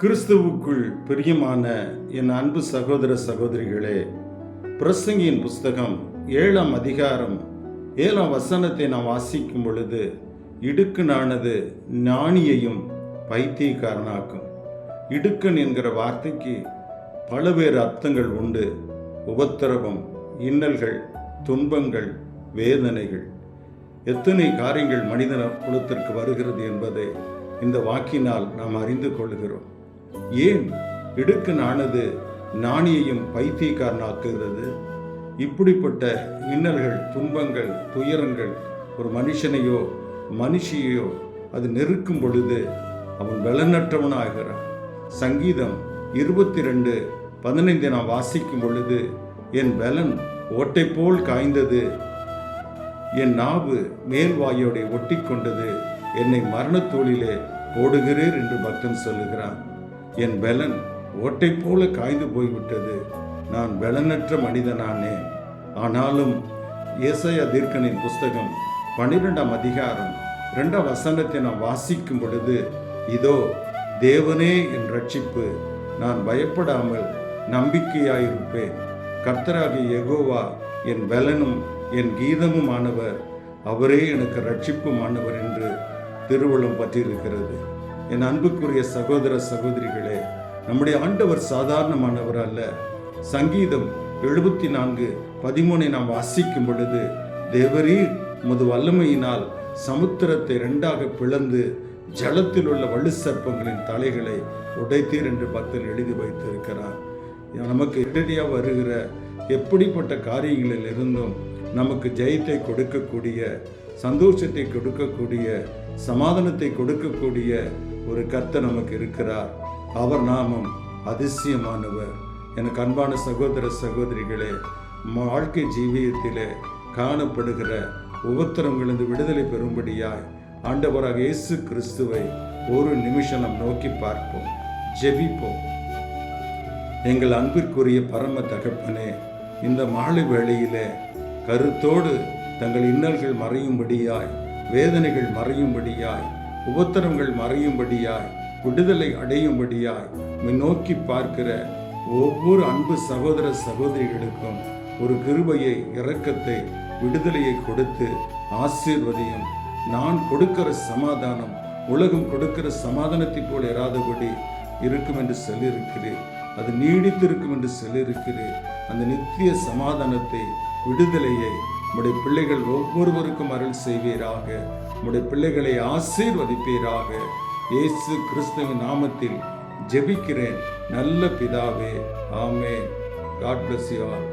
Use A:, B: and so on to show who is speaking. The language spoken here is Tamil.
A: கிறிஸ்துவுக்குள் பிரியமான என் அன்பு சகோதர சகோதரிகளே, பிரசங்கியின் புஸ்தகம் 7ஆம் அதிகாரம் 7ஆம் வசனத்தை நாம் வாசிக்கும் பொழுது, இடுக்கனானது ஞானியையும் பைத்தியக்காரனாக்கும். இடுக்கன் என்கிற வார்த்தைக்கு பலவேறு அர்த்தங்கள் உண்டு. உபத்திரவம், இன்னல்கள், துன்பங்கள், வேதனைகள், எத்தனை காரியங்கள் மனிதன குலத்திற்கு வருகிறது என்பதை இந்த வாக்கினால் நாம் அறிந்து கொள்கிறோம். ஏன் இடுக்கனானது ஞானியையும் பைத்தியக்காரனாக்குகிறது? இப்படிப்பட்ட இன்னல்கள், துன்பங்கள், துயரங்கள் ஒரு மனுஷனையோ மனுஷியோ அது நெருக்கும் பொழுது அவன் பலனற்றவனாகிறான். சங்கீதம் 22:15 நாம் வாசிக்கும் பொழுது, என் பலன் ஓட்டை போல் காய்ந்தது, என் நாவு மேல்வாயோடை ஒட்டி கொண்டது, என்னை மரணத்தோளிலே போடுகிறீர் என்று பக்தன் சொல்லுகிறான். என் பலன் ஓட்டை போல காய்ந்து போய்விட்டது, நான் பலனற்ற மனிதனானே. ஆனாலும் ஏசாயா தீர்க்கனின் புஸ்தகம் 12ஆம் அதிகாரம் 2ஆம் வசனத்தை நாம் வாசிக்கும் பொழுது, இதோ தேவனே என் ரட்சிப்பு, நான் பயப்படாமல் நம்பிக்கையாயிருப்பேன். கர்த்தராகிய யெகோவா என் பலனும் என் கீதமும் ஆனவர், அவரே எனக்கு ரட்சிப்புமானவர் என்று திருவுளம் பற்றியிருக்கிறது. என் அன்புக்குரிய சகோதர சகோதரிகளே, நம்முடைய ஆண்டவர் சாதாரணமானவர் அல்ல. சங்கீதம் 74:13 நாம் வாசிக்கும் பொழுது, தேவரீர் உமது வல்லமையினால் சமுத்திரத்தை 2ஆக பிளந்து ஜலத்தில் உள்ள வலு சர்ப்பங்களின் தலைகளை உடைத்தீர் என்று பக்தன் எழுதி வைத்திருக்கிறார். நமக்கு எதிரியாக வருகிற எப்படிப்பட்ட காரியங்களில் இருந்தும் நமக்கு ஜெயத்தை கொடுக்கக்கூடிய, சந்தோஷத்தை கொடுக்கக்கூடிய, சமாதானத்தை கொடுக்கக்கூடிய ஒரு கர்த்தர் நமக்கு இருக்கிறார். அவர் நாமம் அதிசயமானவர். எனக்கு அன்பான சகோதர சகோதரிகளே, வாழ்க்கை ஜீவியத்திலே காணப்படுகிற உபத்திரங்களிலிருந்து விடுதலை பெறும்படியாய் ஆண்டவராக இயேசு கிறிஸ்துவை ஒரு நிமிஷம் நாம் நோக்கி பார்ப்போம், ஜெபிப்போம். எங்கள் அன்பிற்குரிய பரம தகப்பனே, இந்த மாலை வேளையிலே கருத்தோடு தங்கள் இன்னல்கள் மறையும்படியாய், வேதனைகள் மறையும்படியாய், உபத்திரங்கள் மறையும்படியாய், விடுதலை அடையும்படியாய் நோக்கி பார்க்கிற ஒவ்வொரு அன்பு சகோதர சகோதரிகளுக்கும் ஒரு கிருபையை, இரக்கத்தை, விடுதலையை கொடுத்து ஆசீர்வதியும். நான் கொடுக்கிற சமாதானம் உலகம் கொடுக்கிற சமாதானத்தை போல் இராதபடி இருக்கும் என்று சொல்லியிருக்கிறேன். அது நீடித்திருக்கும் என்று சொல்லியிருக்கிறேன். அந்த நித்திய சமாதானத்தை, விடுதலையை உம்முடைய பிள்ளைகள் ஒவ்வொருவருக்கும் அருள் செய்வீராக. உம்முடைய பிள்ளைகளை ஆசீர்வதிப்பீராக. இயேசு கிறிஸ்துவின் நாமத்தில் ஜெபிக்கிறேன் நல்ல பிதாவே, ஆமென். God bless you all.